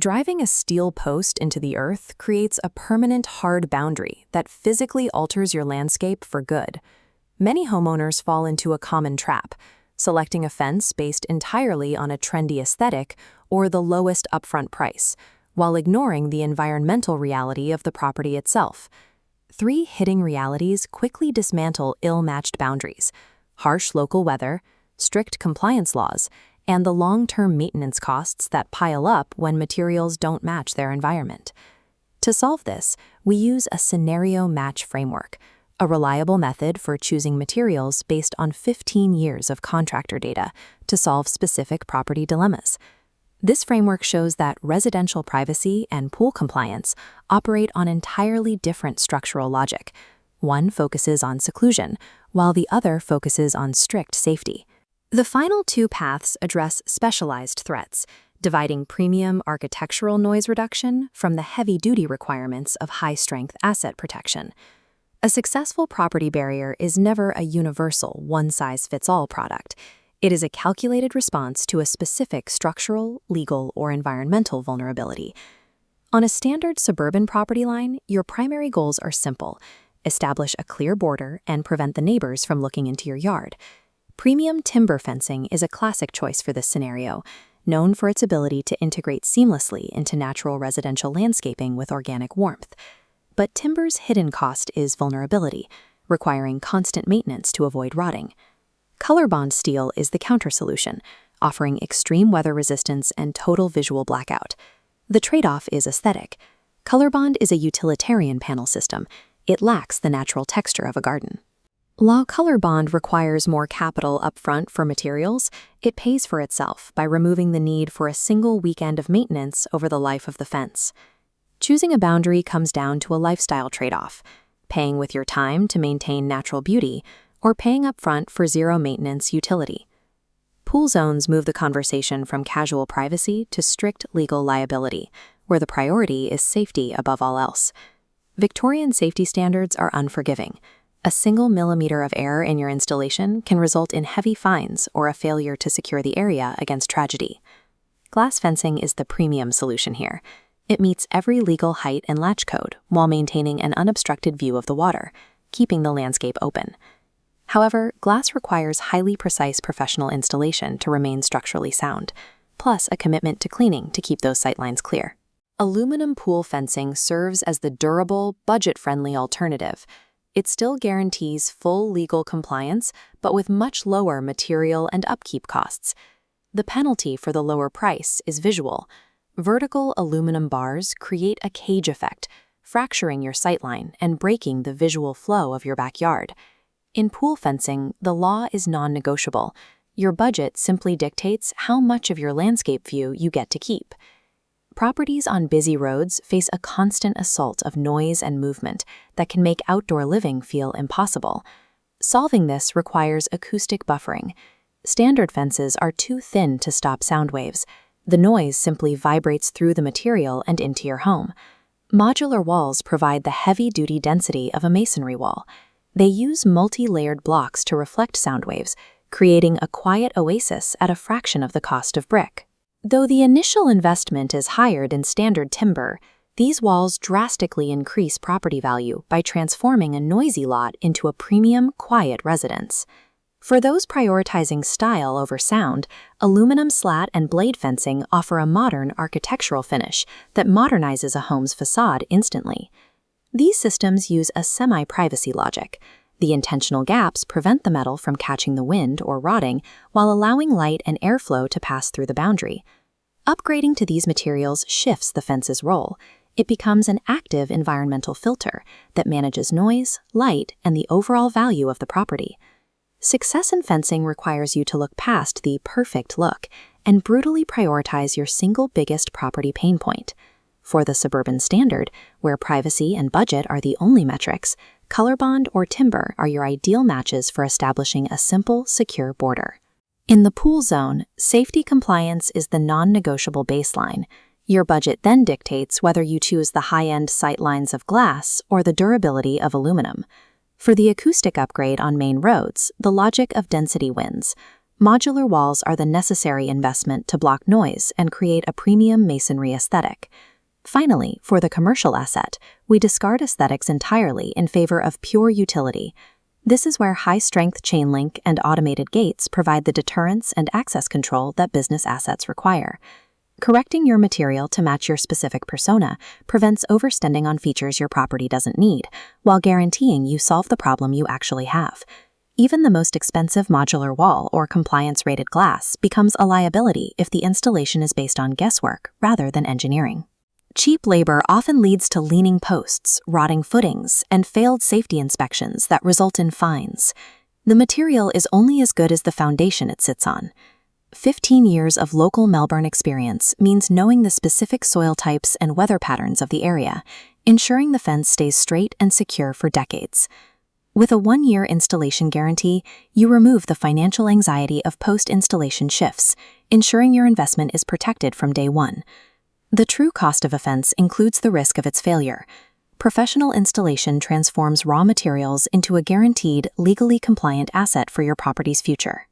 Driving a steel post into the earth creates a permanent hard boundary that physically alters your landscape for good. Many homeowners fall into a common trap, selecting a fence based entirely on a trendy aesthetic or the lowest upfront price, while ignoring the environmental reality of the property itself. Three hitting realities quickly dismantle ill-matched boundaries: harsh local weather, strict compliance laws, and the long-term maintenance costs that pile up when materials don't match their environment. To solve this, we use a scenario match framework, a reliable method for choosing materials based on 15 years of contractor data to solve specific property dilemmas. This framework shows that residential privacy and pool compliance operate on entirely different structural logic. One focuses on seclusion, while the other focuses on strict safety. The final two paths address specialized threats, dividing premium architectural noise reduction from the heavy-duty requirements of high-strength asset protection. A successful property barrier is never a universal, one-size-fits-all product. It is a calculated response to a specific structural, legal, or environmental vulnerability. On a standard suburban property line, your primary goals are simple: establish a clear border and prevent the neighbors from looking into your yard. Premium timber fencing is a classic choice for this scenario, known for its ability to integrate seamlessly into natural residential landscaping with organic warmth. But timber's hidden cost is vulnerability, requiring constant maintenance to avoid rotting. Colorbond steel is the counter-solution, offering extreme weather resistance and total visual blackout. The trade-off is aesthetic. Colorbond is a utilitarian panel system. It lacks the natural texture of a garden. While Colorbond requires more capital upfront for materials, it pays for itself by removing the need for a single weekend of maintenance over the life of the fence. Choosing a boundary comes down to a lifestyle trade-off: paying with your time to maintain natural beauty, or paying upfront for zero-maintenance utility. Pool zones move the conversation from casual privacy to strict legal liability, where the priority is safety above all else. Victorian safety standards are unforgiving. A single millimeter of error in your installation can result in heavy fines or a failure to secure the area against tragedy. Glass fencing is the premium solution here. It meets every legal height and latch code while maintaining an unobstructed view of the water, keeping the landscape open. However, glass requires highly precise professional installation to remain structurally sound, plus a commitment to cleaning to keep those sightlines clear. Aluminum pool fencing serves as the durable, budget-friendly alternative. It still guarantees full legal compliance, but with much lower material and upkeep costs. The penalty for the lower price is visual. Vertical aluminum bars create a cage effect, fracturing your sightline and breaking the visual flow of your backyard. In pool fencing, the law is non-negotiable. Your budget simply dictates how much of your landscape view you get to keep. Properties on busy roads face a constant assault of noise and movement that can make outdoor living feel impossible. Solving this requires acoustic buffering. Standard fences are too thin to stop sound waves. The noise simply vibrates through the material and into your home. Modular walls provide the heavy-duty density of a masonry wall. They use multi-layered blocks to reflect sound waves, creating a quiet oasis at a fraction of the cost of brick. Though the initial investment is higher than standard timber, these walls drastically increase property value by transforming a noisy lot into a premium, quiet residence. For those prioritizing style over sound, aluminum slat and blade fencing offer a modern architectural finish that modernizes a home's facade instantly. These systems use a semi-privacy logic. The intentional gaps prevent the metal from catching the wind or rotting, while allowing light and airflow to pass through the boundary. Upgrading to these materials shifts the fence's role. It becomes an active environmental filter that manages noise, light, and the overall value of the property. Success in fencing requires you to look past the perfect look and brutally prioritize your single biggest property pain point. For the suburban standard, where privacy and budget are the only metrics, Colorbond or timber are your ideal matches for establishing a simple, secure border. In the pool zone, safety compliance is the non-negotiable baseline. Your budget then dictates whether you choose the high-end sightlines of glass or the durability of aluminum. For the acoustic upgrade on main roads, the logic of density wins. Modular walls are the necessary investment to block noise and create a premium masonry aesthetic. Finally, for the commercial asset, we discard aesthetics entirely in favor of pure utility. This is where high-strength chain link and automated gates provide the deterrence and access control that business assets require. Correcting your material to match your specific persona prevents overspending on features your property doesn't need, while guaranteeing you solve the problem you actually have. Even the most expensive modular wall or compliance-rated glass becomes a liability if the installation is based on guesswork rather than engineering. Cheap labor often leads to leaning posts, rotting footings, and failed safety inspections that result in fines. The material is only as good as the foundation it sits on. 15 years of local Melbourne experience means knowing the specific soil types and weather patterns of the area, ensuring the fence stays straight and secure for decades. With a 1-year installation guarantee, you remove the financial anxiety of post-installation shifts, ensuring your investment is protected from day one. The true cost of a fence includes the risk of its failure. Professional installation transforms raw materials into a guaranteed, legally compliant asset for your property's future.